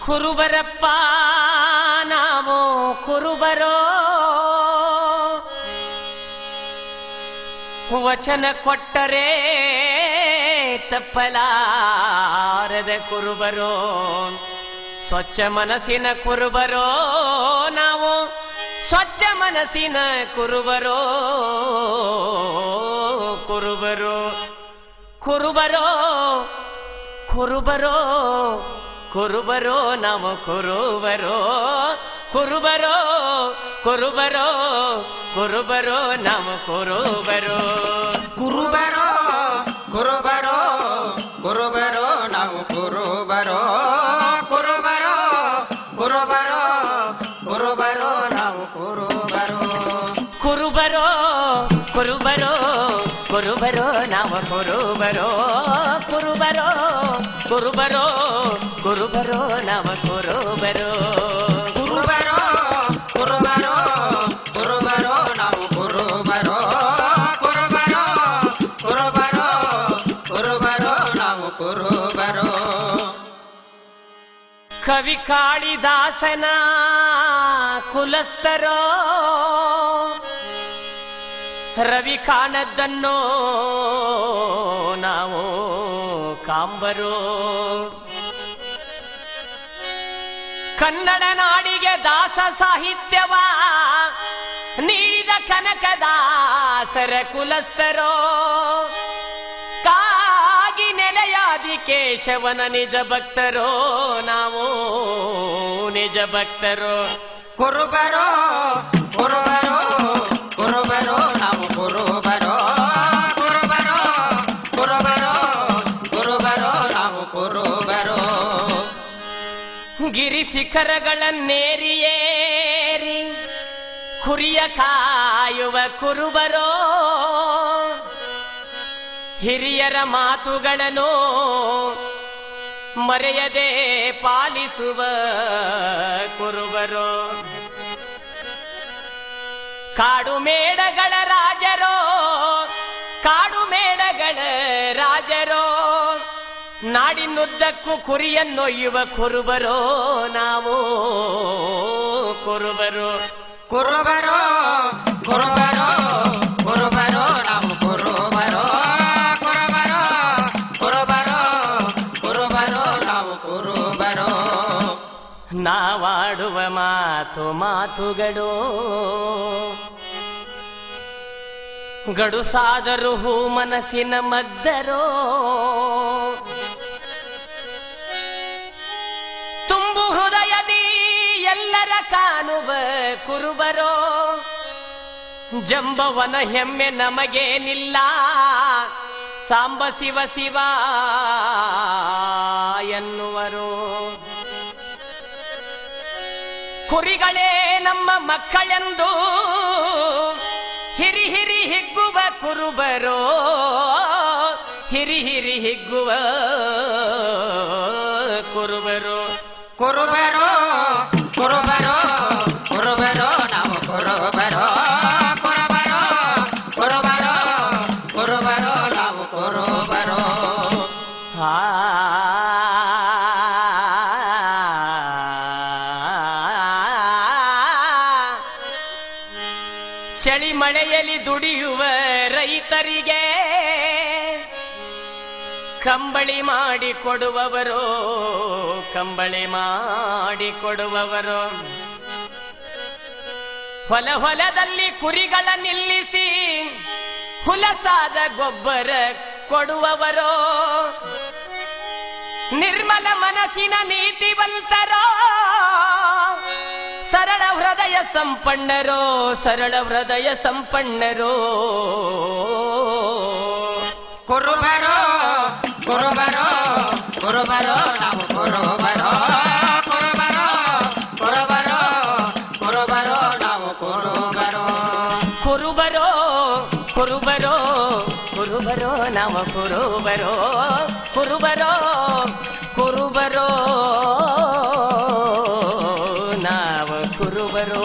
ಕುರುಬರಪ್ಪ ನಾವು ಕುರುಬರೋ, ವಚನ ಕೊಟ್ಟರೆ ತಪ್ಪಲಾರದ ಕುರುಬರೋ, ಸ್ವಚ್ಛ ಮನಸ್ಸಿನ ಕುರುಬರೋ ನಾವು, ಸ್ವಚ್ಛ ಮನಸ್ಸಿನ ಕುರುಬರೋ, ಕುರುಬರೋ ಕುರುಬರೋ ಕುರುಬರೋ ಕುರುಬರೋ ನಾವು ಕುರುಬರೋ, ಕುರುಬರೋ ಕುರುಬರೋ ಕುರುಬರೋ ನಾವು ಕುರುಬರೋ, ಕುರುಬರೋ ಕುರುಬರೋ ಕುರುಬರೋ ನಾವು ಕುರುಬರೋ, ಕುರುಬರೋ ಕುರುಬರೋ ಕುರುಬರೋ ನಾವು ಕುರುಬರೋ, ಕುರುಬರೋ ಕುರುಬರೋ ಕುರುಬರೋ ನಾವು ಕುರುಬರೋ, ಕುರುಬರೋ ಕುರುಬರೋ ಕುರುಬರೋ ನಾವು ಕುರುಬರೋ, ಕುರುಬರೋ ಕುರುಬರೋ ಕುರುಬರೋ ನಾವು ಕುರುಬರೋ, ಕುರುಬರೋ ಕುರುಬರೋ ಕುರುಬರೋ ನಾವು ಕುರುಬರೋ. ಕವಿ ಕಾಳಿದಾಸನ ಕುಲಸ್ಥರೋ, ರವಿ ಕಾಣದ್ದನ್ನೋ ನಾವು ಕಾಂಬರೋ, ಕನ್ನಡ ನಾಡಿಗೆ ದಾಸ ಸಾಹಿತ್ಯವ ನೀಡಿದ ಕನಕದಾಸರ ಕುಲಸ್ಥರೋ, ಕಾಗಿ ನೆಲೆಯಾದಿ ಕೇಶವನ ನಿಜ ಭಕ್ತರೋ ನಾವು ನಿಜ ಭಕ್ತರೋ, ಕುರುಬರೋ ಕುರುಬರೋ ಕುರುಬರೋ ನಾವು ಕುರುಬರೋ, ಕುರುಬರೋ ಕುರುಬರೋ ಕುರುಬರೋ ನಾವು ಕುರುಬರೋ. ಗಿರಿ ಶಿಖರಗಳನ್ನೇರಿಯೇರಿ ಕುರಿಯ ಕಾಯುವ ಕುರುಬರೋ, ಹಿರಿಯರ ಮಾತುಗಳನ್ನು ಮರೆಯದೆ ಪಾಲಿಸುವ ಕುರುಬರೋ, ಕಾಡು ಮೇಡಗಳ ರಾಜರೋ, ಕಾಡು ಮೇಡಗಳ ರಾಜರೋ, ನಾಡಿನುದ್ದಕ್ಕೂ ಕುರಿಯನ್ನೊಯ್ಯುವ ಕುರುಬರೋ ನಾವು ಕುರುಬರೋ, ಕುರುಬರೋ ಕುರುಬರೋ ಕುರುಬರೋ ನಾವು ಕುರುಬರೋ, ಕುರುಬರೋ ಕುರುಬರೋ ಕುರುಬರೋ ನಾವು ಕುರುಬರೋ. ನಾವಾಡುವ ಮಾತು ಮಾತುಗಳು ಗಡುಸಾದರೂ ಹೂ ಮನಸ್ಸಿನ ಮದ್ದರೋ, ತುಂಬು ಹೃದಯದಿ ಎಲ್ಲರ ಕಾಣುವ ಕುರುಬರೋ, ಜಂಬವನ ಹೆಮ್ಮೆ ನಮಗೇನಿಲ್ಲ ಸಾಂಬ ಶಿವ ಶಿವ ಎನ್ನುವರು, ಕುರಿಗಳೇ ನಮ್ಮ ಮಕ್ಕಳೆಂದು ಹಿರಿ ಹಿರಿ ಹಿಗ್ಗುವ ಕುರುಬರೋ, ಹಿರಿ ಹಿರಿ ಹಿಗ್ಗುವ ಕುರುಬರೋ, ಕುರುಬರೋ ಕುರುಬರೋ ಕುರುಬರೋ ನಾವು ಕುರುಬರೋ, ಕುರುಬರೋ ಕುರುಬರೋ ಕುರುಬರೋ ನಾವು ಕುರುಬರೋ. ಚಳಿ ಮಳೆಯಲ್ಲಿ ದುಡಿಯುವ ರೈತರಿಗೆ ಕಂಬಳಿ ಮಾಡಿ ಕೊಡುವವರು, ಕಂಬಳಿ ಮಾಡಿ ಕೊಡುವವರು, ಹೊಲ ಹೊಲದಲ್ಲಿ ಕುರಿಗಳ ನಿಲ್ಲಿಸಿ ಹುಲಸಾದ ಗೊಬ್ಬರ ಕೊಡುವವರು, ನಿರ್ಮಲ ಮನಸ್ಸಿನ ನೀತಿವಂತರೋ, ಸರಳ ಹೃದಯ ಸಂಪನ್ನರೋ, ಸರಳ ಹೃದಯ ಸಂಪನ್ನರೋ, ಕುರುಬರೋ ಕುರುಬರೋ ಕುರುಬರೋ ನಾವು ಕುರುಬರೋ, ಕುರುಬರೋ ಕುರುಬರೋ ಕುರುಬರೋ ನಾವು ಕುರುಬರೋ, ಕುರುಬರೋ ಕುರುಬರೋ ಕುರುಬರೋ ನಾವು ಕುರುಬರೋ, ಕುರುಬರೋ ಕುರುಬರೋ ನಾವು ಕುರುಬರೋ.